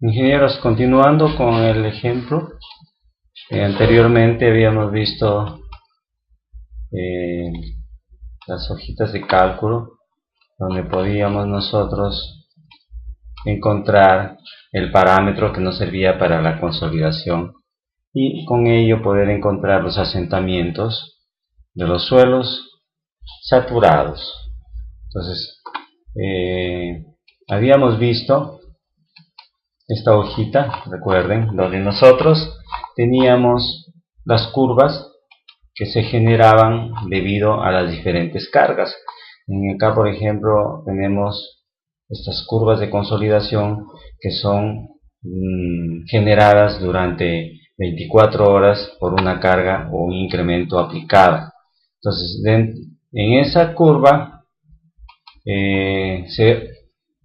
Ingenieros, continuando con el ejemplo, anteriormente habíamos visto eh, las hojitas de cálculo donde podíamos nosotros encontrar el parámetro que nos servía para la consolidación y con ello poder encontrar los asentamientos de los suelos saturados. Entonces, habíamos visto esta hojita, recuerden, donde nosotros teníamos las curvas que se generaban debido a las diferentes cargas. Acá, por ejemplo, tenemos estas curvas de consolidación que son generadas durante 24 horas por una carga o un incremento aplicada. Entonces, en esa curva se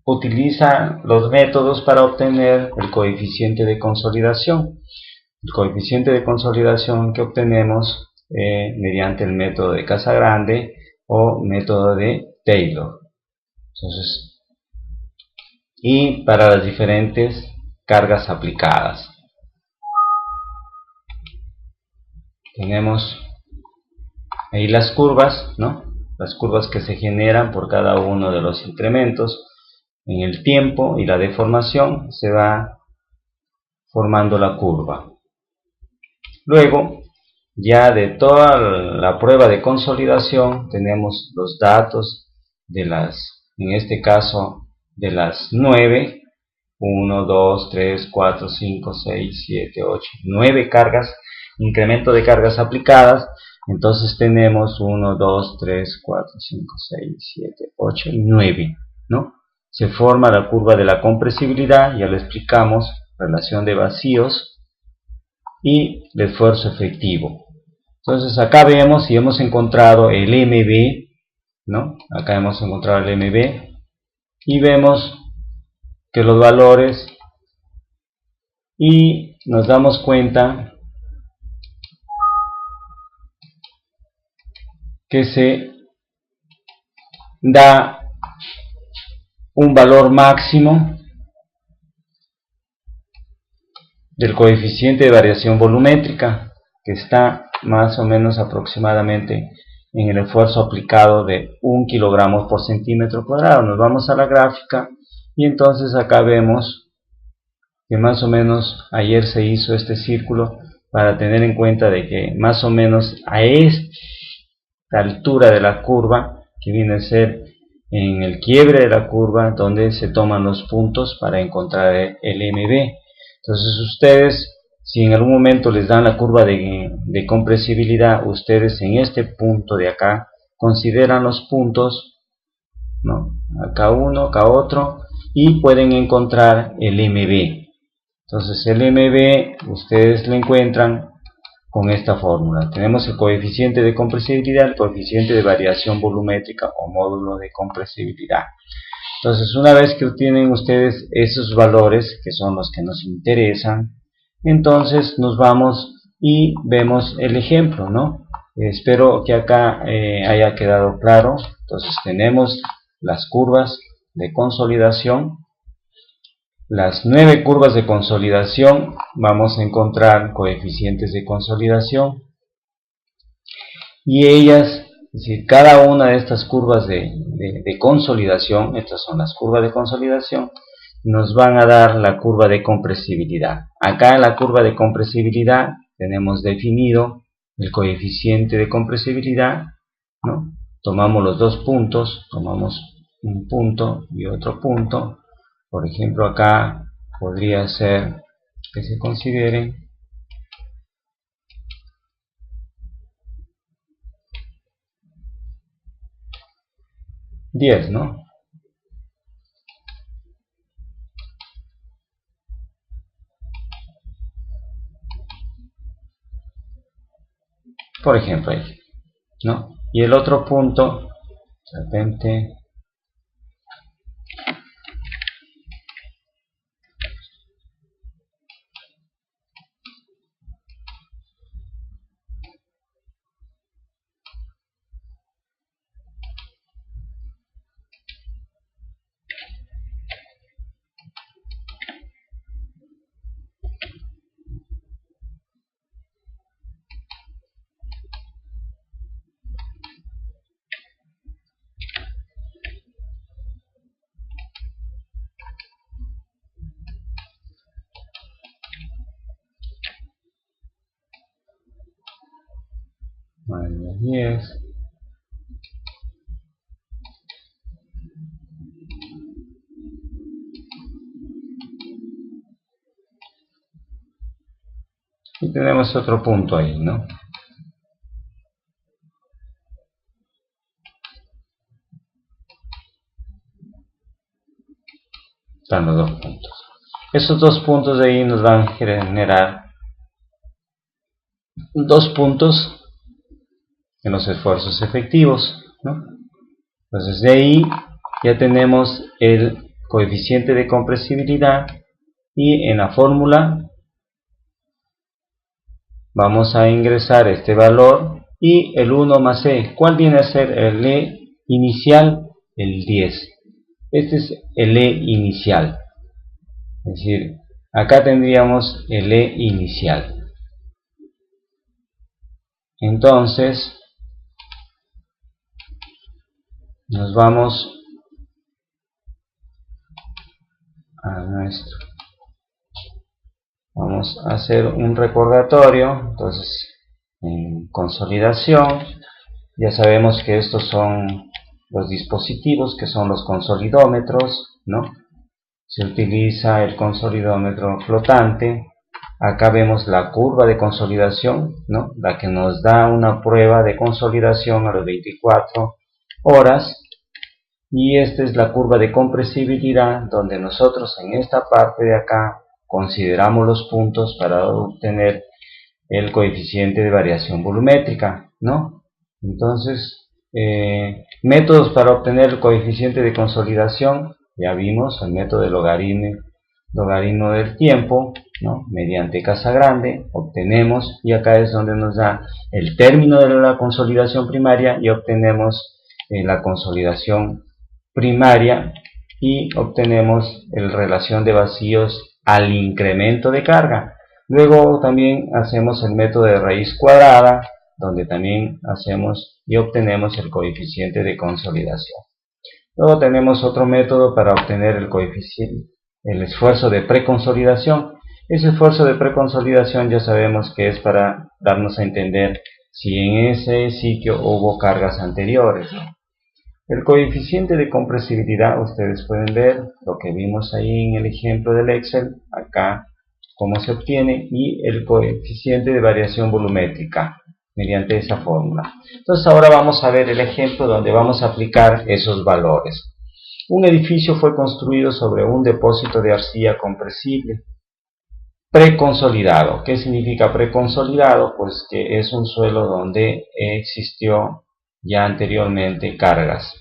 utiliza los métodos para obtener el coeficiente de consolidación. El coeficiente de consolidación que obtenemos mediante el método de Casagrande o método de Taylor. Entonces, y para las diferentes cargas aplicadas. Tenemos ahí las curvas, ¿no? Las curvas que se generan por cada uno de los incrementos en el tiempo y la deformación se va formando la curva. Luego, ya de toda la prueba de consolidación tenemos los datos de en este caso, de las 9, 1, 2, 3, 4, 5, 6, 7, 8, 9 cargas, incremento de cargas aplicadas. Entonces tenemos 1, 2, 3, 4, 5, 6, 7, 8 y 9, ¿no? Se forma la curva de la compresibilidad, ya lo explicamos, relación de vacíos y el esfuerzo efectivo. Entonces acá vemos y hemos encontrado el MB, ¿no? Acá hemos encontrado el MB y vemos que los valores, y nos damos cuenta que se da un valor máximo del coeficiente de variación volumétrica, que está más o menos aproximadamente en el esfuerzo aplicado de 1 kilogramos por centímetro cuadrado. Nos vamos a la gráfica y entonces acá vemos que más o menos ayer se hizo este círculo para tener en cuenta de que más o menos a esta altura de la curva, que viene a ser en el quiebre de la curva, donde se toman los puntos para encontrar el MB. Entonces ustedes, si en algún momento les dan la curva de compresibilidad, ustedes en este punto de acá consideran los puntos, ¿no? Acá uno, acá otro, y pueden encontrar el MB. Entonces el MB ustedes lo encuentran con esta fórmula. Tenemos el coeficiente de compresibilidad, el coeficiente de variación volumétrica o módulo de compresibilidad. Entonces, una vez que obtienen ustedes esos valores, que son los que nos interesan, entonces nos vamos y vemos el ejemplo, ¿no? Espero que acá haya quedado claro. Entonces tenemos las curvas de consolidación. Las 9 curvas de consolidación, vamos a encontrar coeficientes de consolidación y ellas, es decir, cada una de estas curvas de consolidación, estas son las curvas de consolidación, nos van a dar la curva de compresibilidad. Acá en la curva de compresibilidad tenemos definido el coeficiente de compresibilidad, ¿no? Tomamos los dos puntos, tomamos un punto y otro punto. Por ejemplo, acá podría ser que se considere 10, ¿no? Por ejemplo, ahí, ¿no? Y el otro punto, de repente, Menos 10. Y tenemos otro punto ahí, ¿no? Están los dos puntos. Esos dos puntos de ahí nos van a generar dos puntos en los esfuerzos efectivos, ¿no? Entonces de ahí ya tenemos el coeficiente de compresibilidad y en la fórmula vamos a ingresar este valor y el 1 más E. ¿Cuál viene a ser el E inicial? El 10. Este es el E inicial. Es decir, acá tendríamos el E inicial. Entonces, nos vamos a nuestro. Vamos a hacer un recordatorio. Entonces, en consolidación, ya sabemos que estos son los dispositivos que son los consolidómetros, ¿no? Se utiliza el consolidómetro flotante. Acá vemos la curva de consolidación, ¿no? La que nos da una prueba de consolidación a las 24 horas. Y esta es la curva de compresibilidad, donde nosotros en esta parte de acá consideramos los puntos para obtener el coeficiente de variación volumétrica, ¿no? Entonces, métodos para obtener el coeficiente de consolidación, ya vimos el método de logaritmo del tiempo, ¿no? Mediante Casagrande obtenemos, y acá es donde nos da el término de la consolidación primaria y obtenemos la consolidación primaria y obtenemos la relación de vacíos al incremento de carga. Luego también hacemos el método de raíz cuadrada, donde también hacemos y obtenemos el coeficiente de consolidación. Luego tenemos otro método para obtener el coeficiente, el esfuerzo de preconsolidación. Ese esfuerzo de preconsolidación ya sabemos que es para darnos a entender si en ese sitio hubo cargas anteriores. El coeficiente de compresibilidad, ustedes pueden ver lo que vimos ahí en el ejemplo del Excel, acá cómo se obtiene, y el coeficiente de variación volumétrica mediante esa fórmula. Entonces ahora vamos a ver el ejemplo donde vamos a aplicar esos valores. Un edificio fue construido sobre un depósito de arcilla compresible preconsolidado. ¿Qué significa preconsolidado? Pues que es un suelo donde existió ya anteriormente cargas.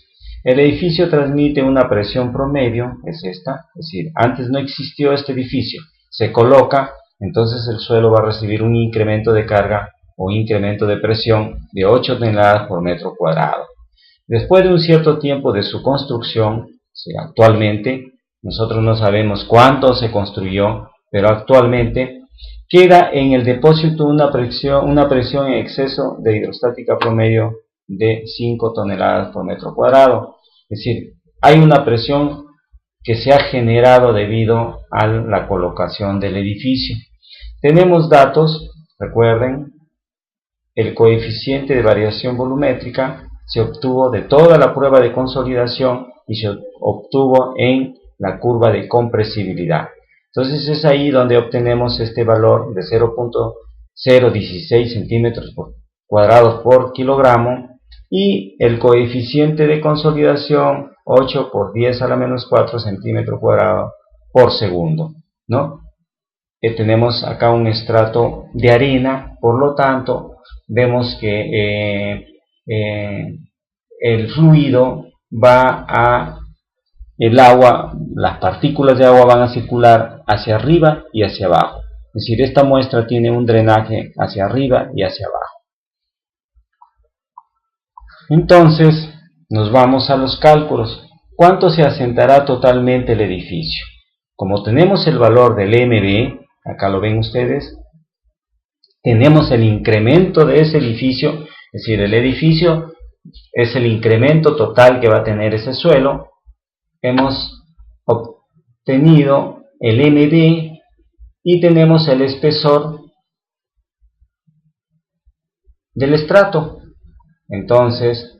El edificio transmite una presión promedio, es esta, es decir, antes no existió este edificio, se coloca, entonces el suelo va a recibir un incremento de carga o incremento de presión de 8 toneladas por metro cuadrado. Después de un cierto tiempo de su construcción, actualmente nosotros no sabemos cuánto se construyó, pero actualmente queda en el depósito una presión en exceso de hidrostática promedio de 5 toneladas por metro cuadrado. Es decir, hay una presión que se ha generado debido a la colocación del edificio. Tenemos datos, recuerden, el coeficiente de variación volumétrica se obtuvo de toda la prueba de consolidación y se obtuvo en la curva de compresibilidad. Entonces es ahí donde obtenemos este valor de 0.016 centímetros cuadrados por kilogramo y el coeficiente de consolidación 8 por 10 a la menos 4 centímetros cuadrados por segundo, ¿no? Tenemos acá un estrato de arena, por lo tanto vemos que el fluido va a, el agua, las partículas de agua van a circular hacia arriba y hacia abajo. Es decir, esta muestra tiene un drenaje hacia arriba y hacia abajo. Entonces, nos vamos a los cálculos. ¿Cuánto se asentará totalmente el edificio? Como tenemos el valor del MB, acá lo ven ustedes, tenemos el incremento de ese edificio, es decir, el edificio es el incremento total que va a tener ese suelo. Hemos obtenido el MD y tenemos el espesor del estrato. Entonces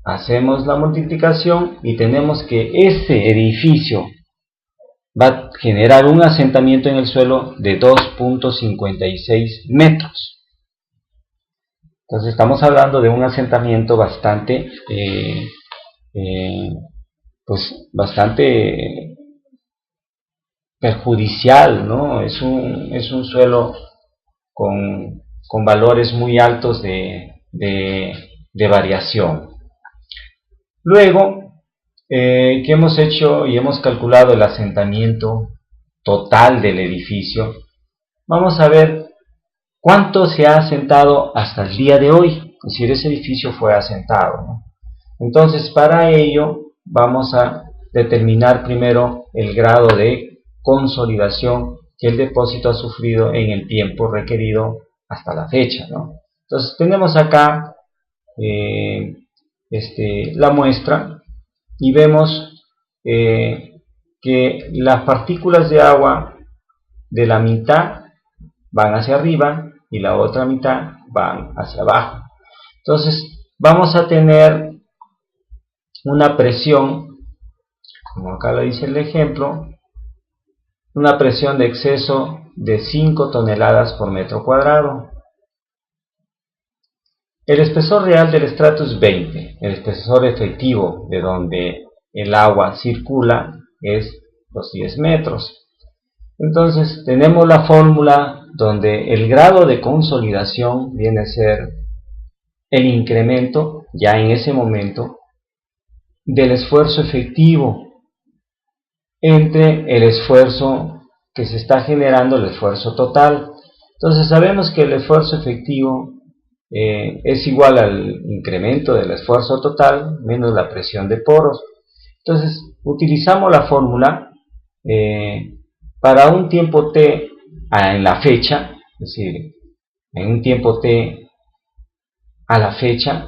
hacemos la multiplicación y tenemos que ese edificio va a generar un asentamiento en el suelo de 2.56 metros. Entonces estamos hablando de un asentamiento bastante bastante perjudicial, ¿no? Es un suelo con valores muy altos de variación. Luego, que hemos hecho y hemos calculado el asentamiento total del edificio, vamos a ver cuánto se ha asentado hasta el día de hoy, es decir, ese edificio fue asentado, ¿no? Entonces, para ello vamos a determinar primero el grado de consolidación que el depósito ha sufrido en el tiempo requerido hasta la fecha, ¿no? Entonces tenemos acá la muestra y vemos que las partículas de agua de la mitad van hacia arriba y la otra mitad van hacia abajo. Entonces vamos a tener una presión, como acá lo dice el ejemplo, una presión de exceso de 5 toneladas por metro cuadrado. El espesor real del estrato es 20, el espesor efectivo de donde el agua circula es los 10 metros. Entonces tenemos la fórmula donde el grado de consolidación viene a ser el incremento, ya en ese momento, del esfuerzo efectivo entre el esfuerzo que se está generando, el esfuerzo total. Entonces sabemos que el esfuerzo efectivo es igual al incremento del esfuerzo total menos la presión de poros. Entonces utilizamos la fórmula para un tiempo t en la fecha, es decir, en un tiempo t a la fecha,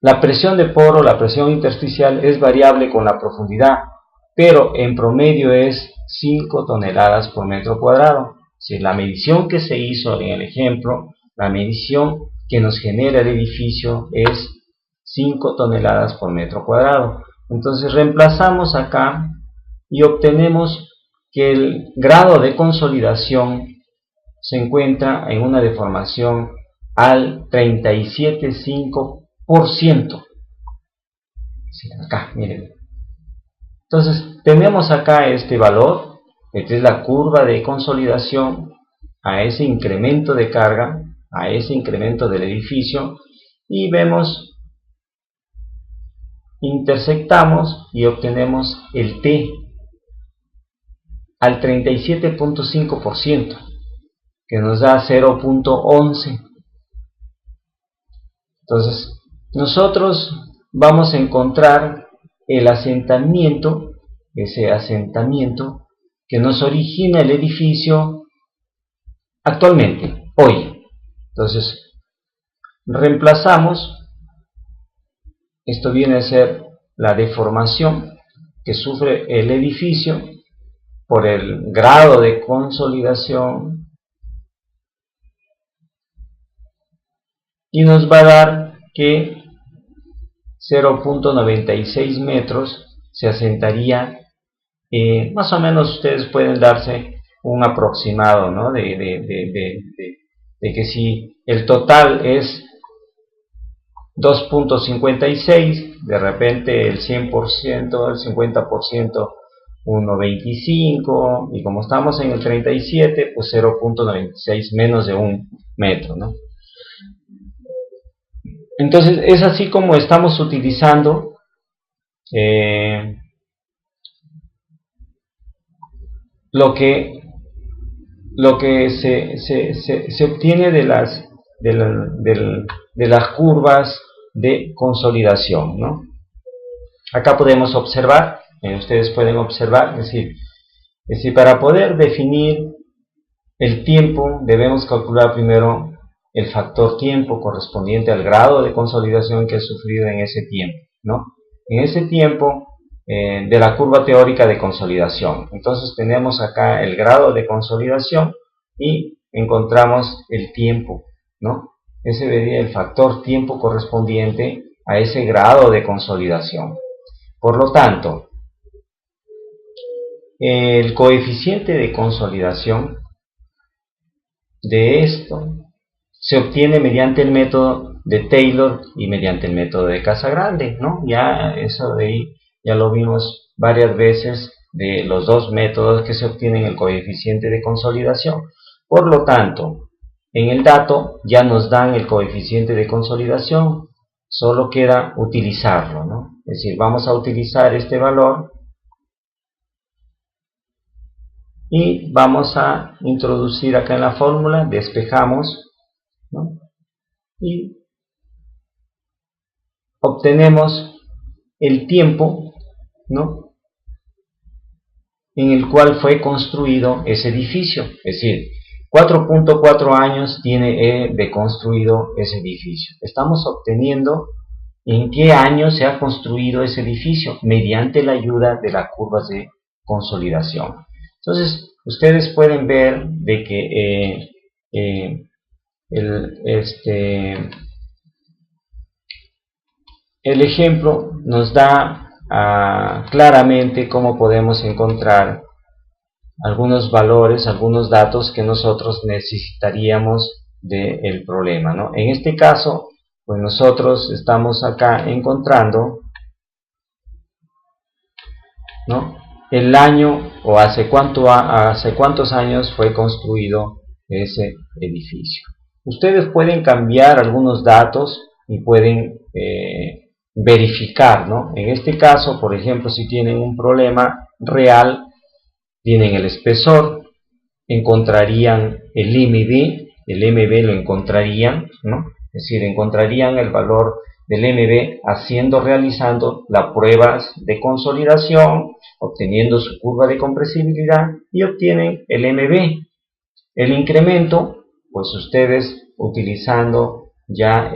la presión de poro, la presión intersticial es variable con la profundidad, pero en promedio es 5 toneladas por metro cuadrado. Si la medición que se hizo en el ejemplo, la medición que nos genera el edificio es 5 toneladas por metro cuadrado. Entonces reemplazamos acá y obtenemos que el grado de consolidación se encuentra en una deformación al 37,5%. Sí, acá, miren. Entonces tenemos acá este valor, esta es la curva de consolidación a ese incremento de carga, a ese incremento del edificio, y vemos, intersectamos y obtenemos el T al 37,5%, que nos da 0,11. Entonces nosotros vamos a encontrar el asentamiento, ese asentamiento que nos origina el edificio actualmente, hoy. Entonces reemplazamos, esto viene a ser la deformación que sufre el edificio por el grado de consolidación, y nos va a dar que 0,96 metros se asentaría, más o menos ustedes pueden darse un aproximado, ¿no? de que si el total es 2,56, de repente el 100%, el 50%, 1,25, y como estamos en el 37, pues 0,96, menos de un metro, ¿no? Entonces es así como estamos utilizando lo que se obtiene de las curvas de consolidación, ¿no? Acá podemos observar, ustedes pueden observar, es decir, para poder definir el tiempo debemos calcular primero el factor tiempo correspondiente al grado de consolidación que ha sufrido en ese tiempo, ¿no? En ese tiempo de la curva teórica de consolidación. Entonces tenemos acá el grado de consolidación y encontramos el tiempo, ¿no? ese sería el factor tiempo correspondiente a ese grado de consolidación. Por lo tanto, el coeficiente de consolidación de esto se obtiene mediante el método de Taylor y mediante el método de Casagrande, ¿no? Ya eso de ahí ya lo vimos varias veces, de los dos métodos que se obtienen el coeficiente de consolidación. Por lo tanto, en el dato ya nos dan el coeficiente de consolidación, solo queda utilizarlo, ¿no? Es decir, vamos a utilizar este valor y vamos a introducir acá en la fórmula, despejamos, ¿no? Y obtenemos el tiempo, ¿no?, en el cual fue construido ese edificio. Es decir, 4.4 años tiene de construido ese edificio. Estamos obteniendo en qué año se ha construido ese edificio mediante la ayuda de las curvas de consolidación. Entonces, ustedes pueden ver de que el ejemplo nos da claramente cómo podemos encontrar algunos valores, algunos datos que nosotros necesitaríamos del problema, ¿no? En este caso, pues nosotros estamos acá encontrando, ¿no?, el año o hace cuántos años fue construido ese edificio. Ustedes pueden cambiar algunos datos y pueden verificar, ¿no? En este caso, por ejemplo, si tienen un problema real, tienen el espesor, encontrarían el MB lo encontrarían, ¿no? Es decir, encontrarían el valor del MB realizando las pruebas de consolidación, obteniendo su curva de compresibilidad y obtienen el MB. El incremento, pues ustedes utilizando ya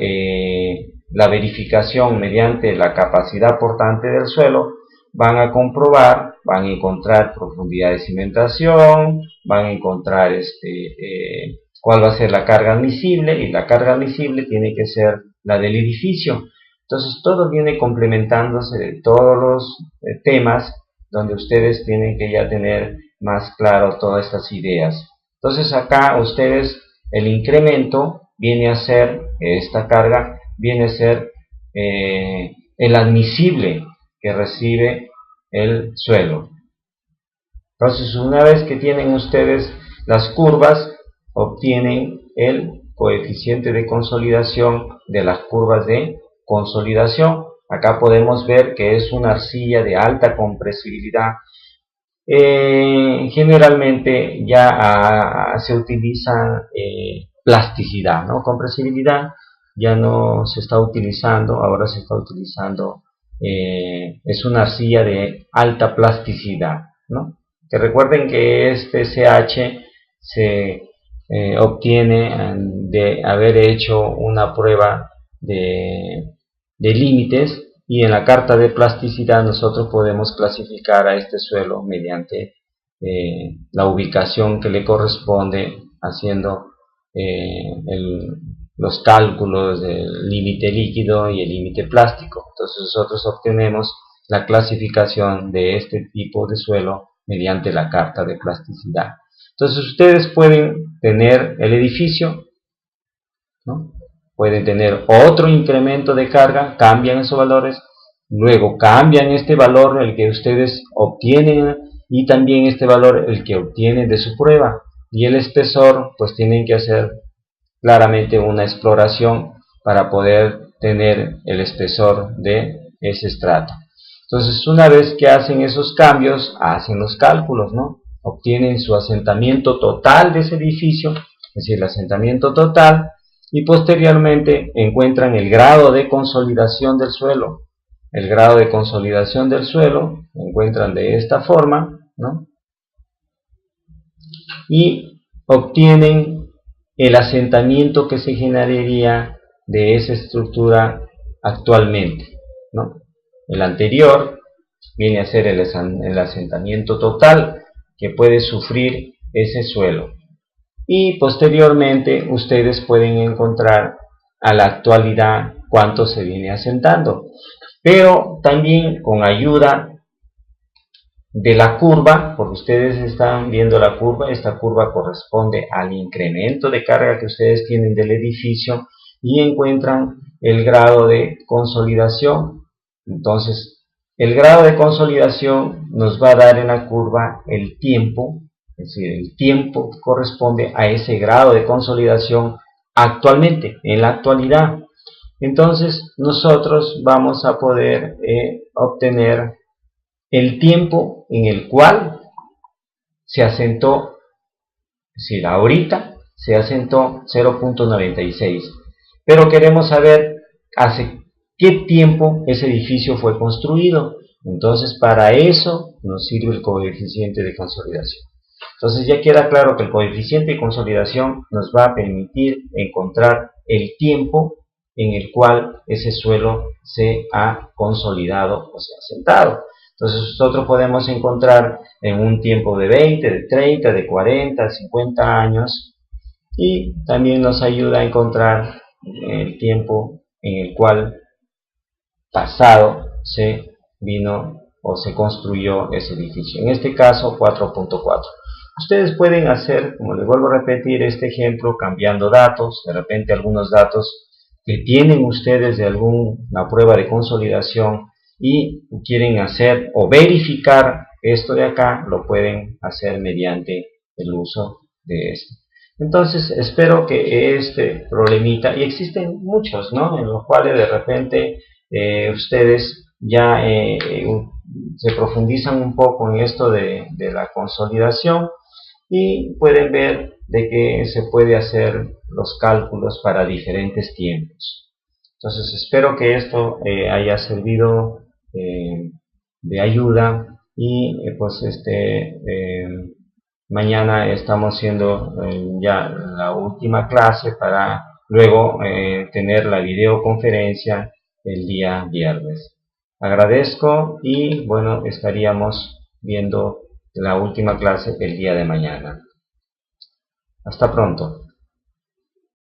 la verificación mediante la capacidad portante del suelo, van a comprobar, van a encontrar profundidad de cimentación, van a encontrar cuál va a ser la carga admisible, y la carga admisible tiene que ser la del edificio. Entonces todo viene complementándose de todos los temas donde ustedes tienen que ya tener más claro todas estas ideas. Entonces acá ustedes, el incremento viene a ser, esta carga viene a ser el admisible que recibe el suelo. Entonces, una vez que tienen ustedes las curvas, obtienen el coeficiente de consolidación de las curvas de consolidación. Acá podemos ver que es una arcilla de alta compresibilidad. Generalmente ya se utiliza plasticidad, ¿no? Compresibilidad ya no se está utilizando, ahora se está utilizando, es una arcilla de alta plasticidad, ¿no? Que recuerden que este CH se obtiene de haber hecho una prueba de límites, y en la carta de plasticidad nosotros podemos clasificar a este suelo mediante la ubicación que le corresponde, haciendo los cálculos del límite líquido y el límite plástico. Entonces nosotros obtenemos la clasificación de este tipo de suelo mediante la carta de plasticidad. Entonces ustedes pueden tener el edificio, ¿no? Pueden tener otro incremento de carga, cambian esos valores, luego cambian este valor, el que ustedes obtienen, y también este valor, el que obtienen de su prueba, y el espesor, pues tienen que hacer claramente una exploración para poder tener el espesor de ese estrato. Entonces, una vez que hacen esos cambios, hacen los cálculos, ¿no? Obtienen su asentamiento total de ese edificio, es decir, el asentamiento total, y posteriormente encuentran el grado de consolidación del suelo. El grado de consolidación del suelo lo encuentran de esta forma, ¿no? Y obtienen el asentamiento que se generaría de esa estructura actualmente, ¿no? El anterior viene a ser el asentamiento total que puede sufrir ese suelo. Y posteriormente ustedes pueden encontrar a la actualidad cuánto se viene asentando. Pero también con ayuda de la curva, porque ustedes están viendo la curva, esta curva corresponde al incremento de carga que ustedes tienen del edificio y encuentran el grado de consolidación. Entonces, el grado de consolidación nos va a dar en la curva el tiempo, es decir, el tiempo corresponde a ese grado de consolidación actualmente, en la actualidad. Entonces, nosotros vamos a poder obtener el tiempo en el cual se asentó, es decir, ahorita se asentó 0.96, pero queremos saber hace qué tiempo ese edificio fue construido. Entonces, para eso nos sirve el coeficiente de consolidación. Entonces, ya queda claro que el coeficiente de consolidación nos va a permitir encontrar el tiempo en el cual ese suelo se ha consolidado o se ha asentado. Entonces nosotros podemos encontrar en un tiempo de 20, de 30, de 40, 50 años, y también nos ayuda a encontrar el tiempo en el cual pasado se vino o se construyó ese edificio. En este caso 4.4. Ustedes pueden hacer, como les vuelvo a repetir, este ejemplo cambiando datos, de repente algunos datos que tienen ustedes de alguna prueba de consolidación y quieren hacer o verificar esto de acá, lo pueden hacer mediante el uso de esto. Entonces espero que este problemita, y existen muchos, ¿no?, en los cuales de repente ustedes ya se profundizan un poco en esto de la consolidación y pueden ver de que se puede hacer los cálculos para diferentes tiempos. Entonces espero que esto haya servido de ayuda y pues mañana estamos haciendo ya la última clase para luego tener la videoconferencia el día viernes. Agradezco y bueno, estaríamos viendo la última clase el día de mañana. Hasta pronto.